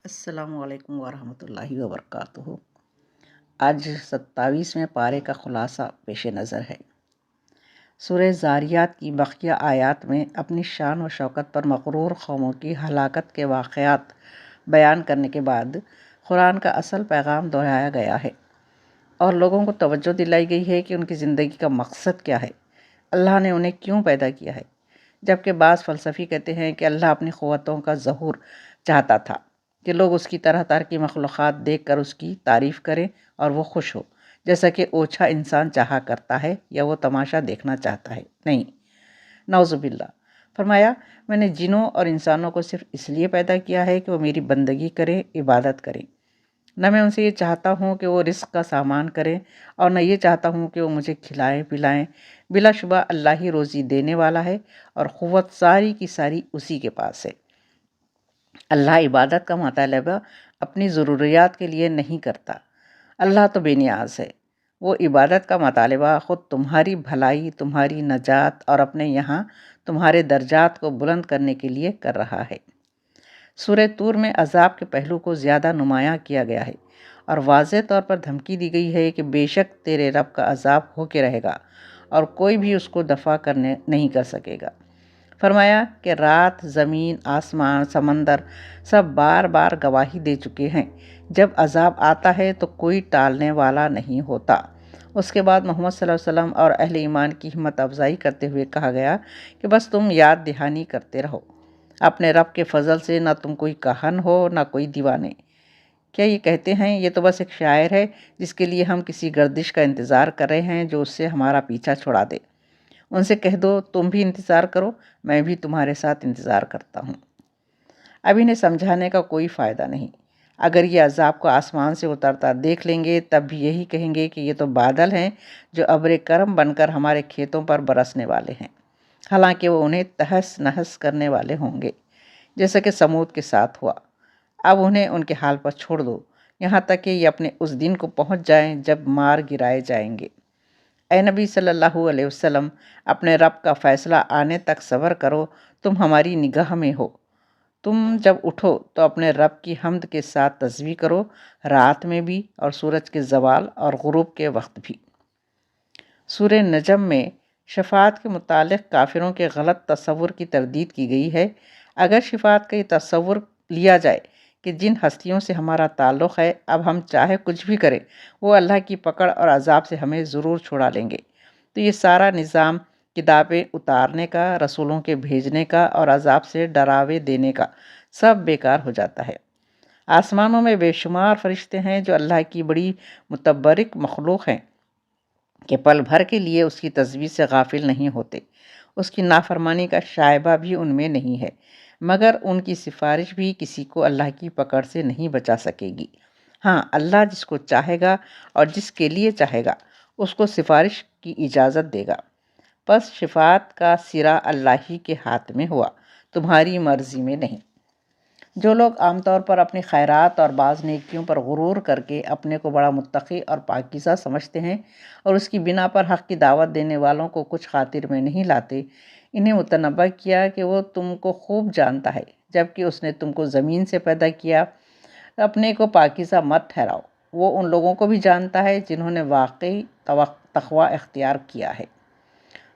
السلام علیکم ورحمۃ اللہ وبرکاتہ۔ آج 27ویں پارے کا خلاصہ پیش نظر ہے۔ سورہ ذاریات کی بقیہ آیات میں اپنی شان و شوکت پر مغرور قوموں کی ہلاکت کے واقعات بیان کرنے کے بعد قرآن کا اصل پیغام دہرایا گیا ہے اور لوگوں کو توجہ دلائی گئی ہے کہ ان کی زندگی کا مقصد کیا ہے، اللہ نے انہیں کیوں پیدا کیا ہے۔ جبکہ بعض فلسفی کہتے ہیں کہ اللہ اپنی قوتوں کا ظہور چاہتا تھا کہ لوگ اس کی طرح طرح کی مخلوقات دیکھ کر اس کی تعریف کریں اور وہ خوش ہو، جیسا کہ اوچھا انسان چاہا کرتا ہے یا وہ تماشا دیکھنا چاہتا ہے۔ نہیں، نعوذ باللہ۔ فرمایا، میں نے جنوں اور انسانوں کو صرف اس لیے پیدا کیا ہے کہ وہ میری بندگی کریں، عبادت کریں۔ نہ میں ان سے یہ چاہتا ہوں کہ وہ رزق کا سامان کریں اور نہ یہ چاہتا ہوں کہ وہ مجھے کھلائیں پلائیں۔ بلا شبہ اللہ ہی روزی دینے والا ہے اور قوت ساری کی ساری اسی کے پاس ہے۔ اللہ عبادت کا مطالبہ اپنی ضروریات کے لیے نہیں کرتا، اللہ تو بے نیاز ہے۔ وہ عبادت کا مطالبہ خود تمہاری بھلائی، تمہاری نجات اور اپنے یہاں تمہارے درجات کو بلند کرنے کے لیے کر رہا ہے۔ سورہ طور میں عذاب کے پہلو کو زیادہ نمایاں کیا گیا ہے اور واضح طور پر دھمکی دی گئی ہے کہ بے شک تیرے رب کا عذاب ہو کے رہے گا اور کوئی بھی اس کو دفع کرنے نہیں کر سکے گا۔ فرمایا کہ رات، زمین، آسمان، سمندر سب بار بار گواہی دے چکے ہیں، جب عذاب آتا ہے تو کوئی ٹالنے والا نہیں ہوتا۔ اس کے بعد محمد صلی اللہ علیہ وسلم اور اہل ایمان کی ہمت افزائی کرتے ہوئے کہا گیا کہ بس تم یاد دہانی کرتے رہو، اپنے رب کے فضل سے نہ تم کوئی کاہن ہو نہ کوئی دیوانے۔ کیا یہ کہتے ہیں یہ تو بس ایک شاعر ہے جس کے لیے ہم کسی گردش کا انتظار کر رہے ہیں جو اس سے ہمارا پیچھا چھڑا دے۔ ان سے کہہ دو تم بھی انتظار کرو، میں بھی تمہارے ساتھ انتظار کرتا ہوں۔ اب انہیں سمجھانے کا کوئی فائدہ نہیں۔ اگر یہ عذاب کو آسمان سے اترتا دیکھ لیں گے تب بھی یہی کہیں گے کہ یہ تو بادل ہیں جو ابر کرم بن کر ہمارے کھیتوں پر برسنے والے ہیں، حالانکہ وہ انہیں تہس نہس کرنے والے ہوں گے، جیسا کہ سمود کے ساتھ ہوا۔ اب انہیں ان کے حال پر چھوڑ دو یہاں تک کہ یہ اپنے اس دن کو پہنچ جائیں جب مار گرائے جائیں گے۔ اے نبی صلی اللہ علیہ وسلم، اپنے رب کا فیصلہ آنے تک صبر کرو، تم ہماری نگاہ میں ہو۔ تم جب اٹھو تو اپنے رب کی حمد کے ساتھ تسبیح کرو، رات میں بھی اور سورج کے زوال اور غروب کے وقت بھی۔ سورہ نجم میں شفاعت کے متعلق کافروں کے غلط تصور کی تردید کی گئی ہے۔ اگر شفاعت کا یہ تصور لیا جائے کہ جن ہستیوں سے ہمارا تعلق ہے اب ہم چاہے کچھ بھی کریں وہ اللہ کی پکڑ اور عذاب سے ہمیں ضرور چھڑا لیں گے، تو یہ سارا نظام کتابیں اتارنے کا، رسولوں کے بھیجنے کا اور عذاب سے ڈراوے دینے کا سب بیکار ہو جاتا ہے۔ آسمانوں میں بے شمار فرشتے ہیں جو اللہ کی بڑی متبرک مخلوق ہیں کہ پل بھر کے لیے اس کی تسبیح سے غافل نہیں ہوتے۔ اس کی نافرمانی کا شائبہ بھی ان میں نہیں ہے، مگر ان کی سفارش بھی کسی کو اللہ کی پکڑ سے نہیں بچا سکے گی۔ ہاں، اللہ جس کو چاہے گا اور جس کے لیے چاہے گا اس کو سفارش کی اجازت دے گا۔ پس شفاعت کا سرا اللہ ہی کے ہاتھ میں ہوا، تمہاری مرضی میں نہیں۔ جو لوگ عام طور پر اپنی خیرات اور بعض نیکیوں پر غرور کر کے اپنے کو بڑا متقی اور پاکیزہ سمجھتے ہیں اور اس کی بنا پر حق کی دعوت دینے والوں کو کچھ خاطر میں نہیں لاتے، انہیں متنبہ کیا کہ وہ تم کو خوب جانتا ہے، جبکہ اس نے تم کو زمین سے پیدا کیا، اپنے کو پاکیزہ مت ٹھہراؤ۔ وہ ان لوگوں کو بھی جانتا ہے جنہوں نے واقعی تقوی اختیار کیا ہے۔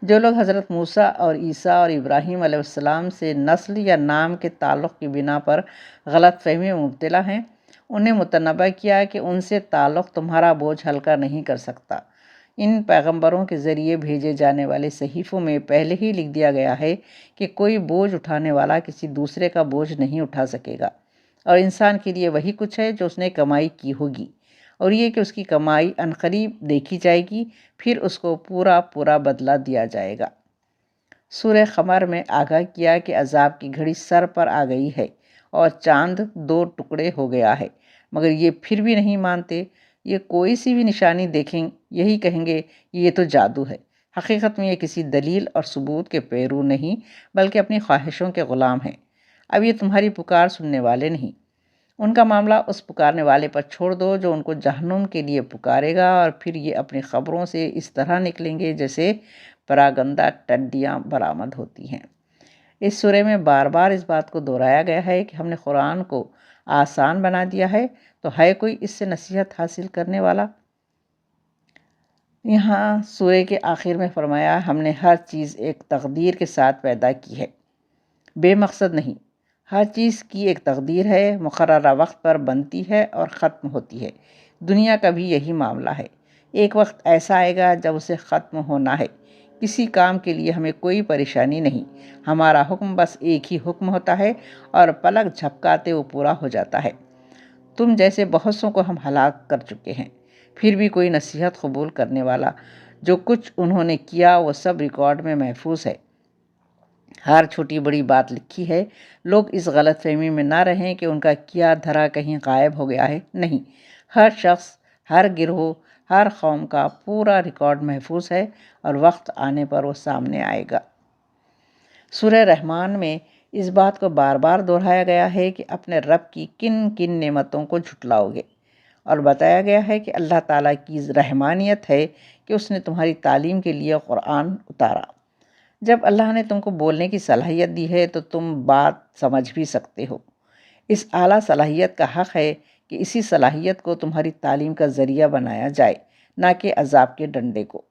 جو لوگ حضرت موسیٰ اور عیسیٰ اور ابراہیم علیہ السلام سے نسل یا نام کے تعلق کی بنا پر غلط فہمی میں مبتلا ہیں، انہیں متنبہ کیا کہ ان سے تعلق تمہارا بوجھ ہلکا نہیں کر سکتا۔ ان پیغمبروں کے ذریعے بھیجے جانے والے صحیفوں میں پہلے ہی لکھ دیا گیا ہے کہ کوئی بوجھ اٹھانے والا کسی دوسرے کا بوجھ نہیں اٹھا سکے گا، اور انسان کے لیے وہی کچھ ہے جو اس نے کمائی کی ہوگی، اور یہ کہ اس کی کمائی عنقریب دیکھی جائے گی، پھر اس کو پورا پورا بدلہ دیا جائے گا۔ سورہ قمر میں آگاہ کیا کہ عذاب کی گھڑی سر پر آ گئی ہے اور چاند 2 ٹکڑے ہو گیا ہے، مگر یہ پھر بھی نہیں مانتے۔ یہ کوئی سی بھی نشانی دیکھیں یہی کہیں گے یہ تو جادو ہے۔ حقیقت میں یہ کسی دلیل اور ثبوت کے پیرو نہیں بلکہ اپنی خواہشوں کے غلام ہیں۔ اب یہ تمہاری پکار سننے والے نہیں۔ ان کا معاملہ اس پکارنے والے پر چھوڑ دو جو ان کو جہنم کے لیے پکارے گا، اور پھر یہ اپنی خبروں سے اس طرح نکلیں گے جیسے پراگندہ ٹڈیاں برآمد ہوتی ہیں۔ اس سورہ میں بار بار اس بات کو دہرایا گیا ہے کہ ہم نے قرآن کو آسان بنا دیا ہے، تو ہے کوئی اس سے نصیحت حاصل کرنے والا؟ یہاں سورہ کے آخر میں فرمایا، ہم نے ہر چیز ایک تقدیر کے ساتھ پیدا کی ہے، بے مقصد نہیں۔ ہر چیز کی ایک تقدیر ہے، مقررہ وقت پر بنتی ہے اور ختم ہوتی ہے۔ دنیا کا بھی یہی معاملہ ہے، ایک وقت ایسا آئے گا جب اسے ختم ہونا ہے۔ کسی کام کے لیے ہمیں کوئی پریشانی نہیں، ہمارا حکم بس ایک ہی حکم ہوتا ہے اور پلک جھپکاتے وہ پورا ہو جاتا ہے۔ تم جیسے بہت سوں کو ہم ہلاک کر چکے ہیں، پھر بھی کوئی نصیحت قبول کرنے والا؟ جو کچھ انہوں نے کیا وہ سب ریکارڈ میں محفوظ ہے، ہر چھوٹی بڑی بات لکھی ہے۔ لوگ اس غلط فہمی میں نہ رہیں کہ ان کا کیا دھرا کہیں غائب ہو گیا ہے، نہیں، ہر شخص، ہر گروہ، ہر قوم کا پورا ریکارڈ محفوظ ہے اور وقت آنے پر وہ سامنے آئے گا۔ سورہ رحمان میں اس بات کو بار بار دہرایا گیا ہے کہ اپنے رب کی کن کن نعمتوں کو جھٹلاؤ گے، اور بتایا گیا ہے کہ اللہ تعالیٰ کی رحمانیت ہے کہ اس نے تمہاری تعلیم کے لیے قرآن اتارا۔ جب اللہ نے تم کو بولنے کی صلاحیت دی ہے تو تم بات سمجھ بھی سکتے ہو۔ اس اعلیٰ صلاحیت کا حق ہے کہ اسی صلاحیت کو تمہاری تعلیم کا ذریعہ بنایا جائے، نہ کہ عذاب کے ڈنڈے کو۔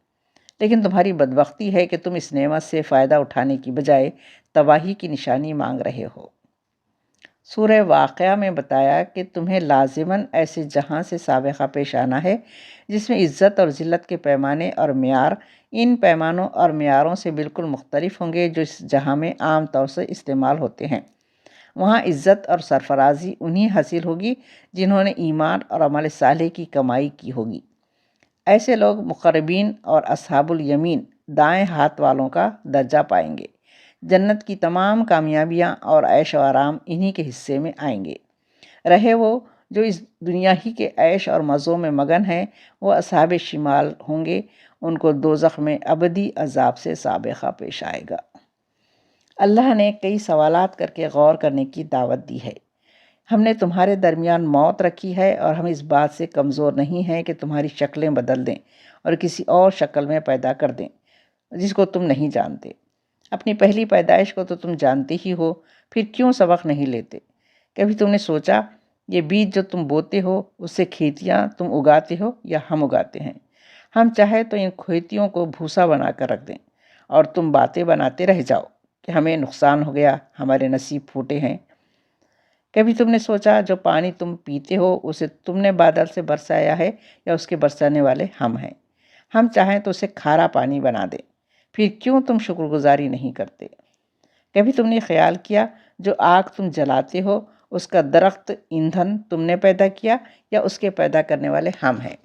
لیکن تمہاری بدبختی ہے کہ تم اس نعمت سے فائدہ اٹھانے کی بجائے تباہی کی نشانی مانگ رہے ہو۔ سورہ واقعہ میں بتایا کہ تمہیں لازماً ایسے جہاں سے سابقہ پیش آنا ہے جس میں عزت اور ذلت کے پیمانے اور معیار ان پیمانوں اور معیاروں سے بالکل مختلف ہوں گے جو اس جہاں میں عام طور سے استعمال ہوتے ہیں۔ وہاں عزت اور سرفرازی انہی حاصل ہوگی جنہوں نے ایمان اور عمل صالح کی کمائی کی ہوگی۔ ایسے لوگ مقربین اور اصحاب الیمین دائیں ہاتھ والوں کا درجہ پائیں گے۔ جنت کی تمام کامیابیاں اور عیش و آرام انہی کے حصے میں آئیں گے۔ رہے وہ جو اس دنیا ہی کے عیش اور مزوں میں مگن ہیں، وہ اصحاب شمال ہوں گے، ان کو دوزخ میں ابدی عذاب سے سابقہ پیش آئے گا۔ اللہ نے کئی سوالات کر کے غور کرنے کی دعوت دی ہے۔ ہم نے تمہارے درمیان موت رکھی ہے اور ہم اس بات سے کمزور نہیں ہیں کہ تمہاری شکلیں بدل دیں اور کسی اور شکل میں پیدا کر دیں جس کو تم نہیں جانتے۔ اپنی پہلی پیدائش کو تو تم جانتے ہی ہو، پھر کیوں سبق نہیں لیتے؟ کبھی تم نے سوچا یہ بیج جو تم بوتے ہو اس سے کھیتیاں تم اگاتے ہو یا ہم اگاتے ہیں؟ ہم چاہے تو ان کھیتیوں کو بھوسا بنا کر رکھ دیں اور تم باتیں بناتے رہ جاؤ کہ ہمیں نقصان ہو گیا، ہمارے نصیب پھوٹے ہیں۔ کبھی تم نے سوچا جو پانی تم پیتے ہو اسے تم نے بادل سے برسایا ہے یا اس کے برسانے والے ہم ہیں؟ ہم چاہیں تو اسے کھارا پانی بنا دیں، پھر کیوں تم شکر گزاری نہیں کرتے؟ کبھی تم نے خیال کیا جو آگ تم جلاتے ہو اس کا درخت ایندھن تم نے پیدا کیا یا اس کے پیدا کرنے والے ہم ہیں؟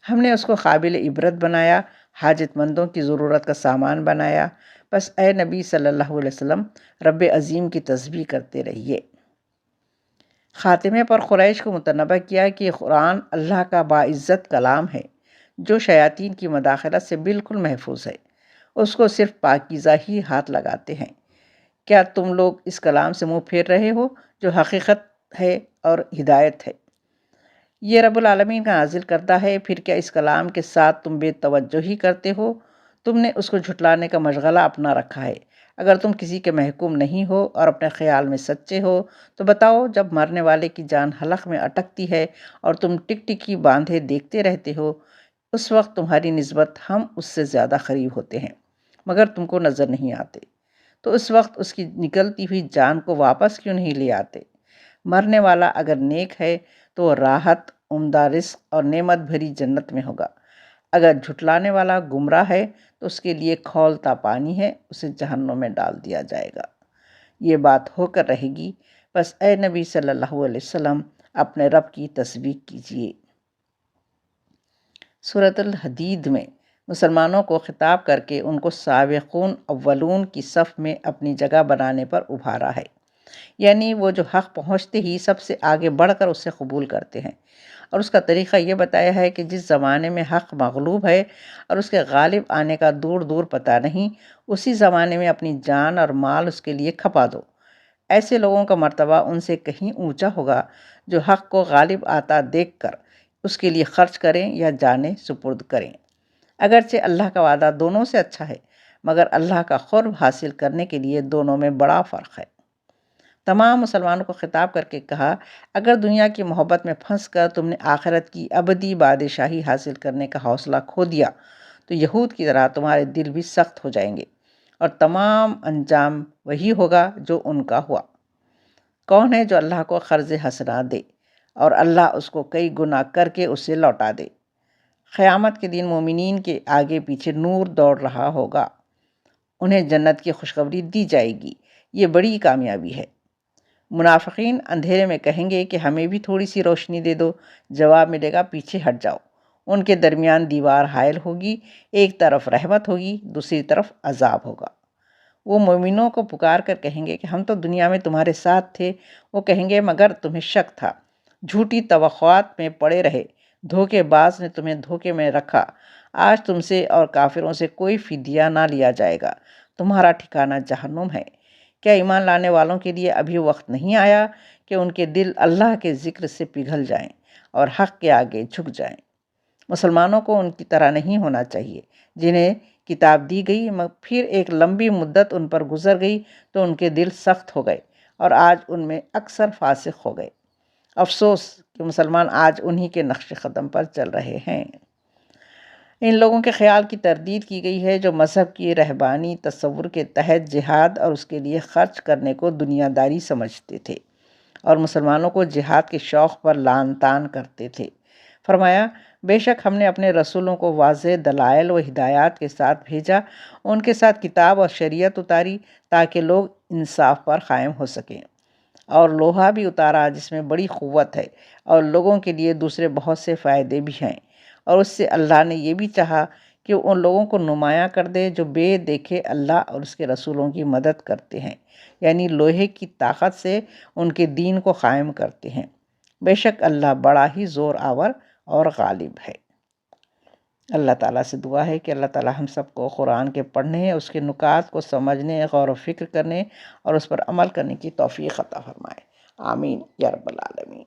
ہم نے اس کو قابل عبرت بنایا، حاجت مندوں کی ضرورت کا سامان بنایا۔ بس اے نبی صلی اللہ علیہ وسلم رب عظیم کی تسبیح کرتے رہیے۔ خاتمے پر قریش کو متنبہ کیا کہ قرآن اللہ کا باعزت کلام ہے جو شیاطین کی مداخلت سے بالکل محفوظ ہے، اس کو صرف پاکیزہ ہی ہاتھ لگاتے ہیں۔ کیا تم لوگ اس کلام سے منہ پھیر رہے ہو جو حقیقت ہے اور ہدایت ہے؟ یہ رب العالمین کا نازل کرتا ہے، پھر کیا اس کلام کے ساتھ تم بے توجہی کرتے ہو؟ تم نے اس کو جھٹلانے کا مشغلہ اپنا رکھا ہے۔ اگر تم کسی کے محکوم نہیں ہو اور اپنے خیال میں سچے ہو تو بتاؤ، جب مرنے والے کی جان حلق میں اٹکتی ہے اور تم ٹک ٹکی باندھے دیکھتے رہتے ہو، اس وقت تمہاری نسبت ہم اس سے زیادہ قریب ہوتے ہیں مگر تم کو نظر نہیں آتے، تو اس وقت اس کی نکلتی ہوئی جان کو واپس کیوں نہیں لے آتے؟ مرنے والا اگر نیک ہے تو راحت، عمدہ رزق اور نعمت بھری جنت میں ہوگا، اگر جھٹلانے والا گمراہ ہے تو اس کے لیے کھولتا پانی ہے، اسے جہنم میں ڈال دیا جائے گا۔ یہ بات ہو کر رہے گی، بس اے نبی صلی اللہ علیہ وسلم اپنے رب کی تسبیح کیجیے۔ سورۃ الحدید میں مسلمانوں کو خطاب کر کے ان کو سابقون اولون کی صف میں اپنی جگہ بنانے پر ابھارا ہے، یعنی وہ جو حق پہنچتے ہی سب سے آگے بڑھ کر اسے قبول کرتے ہیں، اور اس کا طریقہ یہ بتایا ہے کہ جس زمانے میں حق مغلوب ہے اور اس کے غالب آنے کا دور دور پتہ نہیں، اسی زمانے میں اپنی جان اور مال اس کے لیے کھپا دو۔ ایسے لوگوں کا مرتبہ ان سے کہیں اونچا ہوگا جو حق کو غالب آتا دیکھ کر اس کے لیے خرچ کریں یا جانیں سپرد کریں۔ اگرچہ اللہ کا وعدہ دونوں سے اچھا ہے، مگر اللہ کا قرب حاصل کرنے کے لیے دونوں میں بڑا فرق ہے۔ تمام مسلمانوں کو خطاب کر کے کہا، اگر دنیا کی محبت میں پھنس کر تم نے آخرت کی ابدی بادشاہی حاصل کرنے کا حوصلہ کھو دیا تو یہود کی طرح تمہارے دل بھی سخت ہو جائیں گے اور تمام انجام وہی ہوگا جو ان کا ہوا۔ کون ہے جو اللہ کو قرض حسنہ دے اور اللہ اس کو کئی گنا کر کے اسے لوٹا دے؟ قیامت کے دن مومنین کے آگے پیچھے نور دوڑ رہا ہوگا، انہیں جنت کی خوشخبری دی جائے گی، یہ بڑی کامیابی ہے۔ منافقین اندھیرے میں کہیں گے کہ ہمیں بھی تھوڑی سی روشنی دے دو، جواب ملے گا پیچھے ہٹ جاؤ۔ ان کے درمیان دیوار حائل ہوگی، ایک طرف رحمت ہوگی، دوسری طرف عذاب ہوگا۔ وہ مومنوں کو پکار کر کہیں گے کہ ہم تو دنیا میں تمہارے ساتھ تھے۔ وہ کہیں گے مگر تمہیں شک تھا، جھوٹی توقعات میں پڑے رہے، دھوکے باز نے تمہیں دھوکے میں رکھا۔ آج تم سے اور کافروں سے کوئی فدیہ نہ لیا جائے گا، تمہارا ٹھکانہ جہنم ہے۔ کیا ایمان لانے والوں کے لیے ابھی وقت نہیں آیا کہ ان کے دل اللہ کے ذکر سے پگھل جائیں اور حق کے آگے جھک جائیں؟ مسلمانوں کو ان کی طرح نہیں ہونا چاہیے، جنہیں کتاب دی گئی پھر ایک لمبی مدت ان پر گزر گئی تو ان کے دل سخت ہو گئے اور آج ان میں اکثر فاسق ہو گئے۔ افسوس کہ مسلمان آج انہی کے نقش قدم پر چل رہے ہیں۔ ان لوگوں کے خیال کی تردید کی گئی ہے جو مذہب کی رہبانی تصور کے تحت جہاد اور اس کے لیے خرچ کرنے کو دنیا داری سمجھتے تھے اور مسلمانوں کو جہاد کے شوق پر لعن طعن کرتے تھے۔ فرمایا، بے شک ہم نے اپنے رسولوں کو واضح دلائل و ہدایات کے ساتھ بھیجا، ان کے ساتھ کتاب اور شریعت اتاری تاکہ لوگ انصاف پر قائم ہو سکیں، اور لوہا بھی اتارا جس میں بڑی قوت ہے اور لوگوں کے لیے دوسرے بہت سے فائدے بھی ہیں، اور اس سے اللہ نے یہ بھی چاہا کہ ان لوگوں کو نمایاں کر دے جو بے دیکھے اللہ اور اس کے رسولوں کی مدد کرتے ہیں، یعنی لوہے کی طاقت سے ان کے دین کو قائم کرتے ہیں۔ بے شک اللہ بڑا ہی زور آور اور غالب ہے۔ اللہ تعالیٰ سے دعا ہے کہ اللہ تعالیٰ ہم سب کو قرآن کے پڑھنے، اس کے نکات کو سمجھنے، غور و فکر کرنے اور اس پر عمل کرنے کی توفیق عطا فرمائے۔ آمین یا رب العالمین۔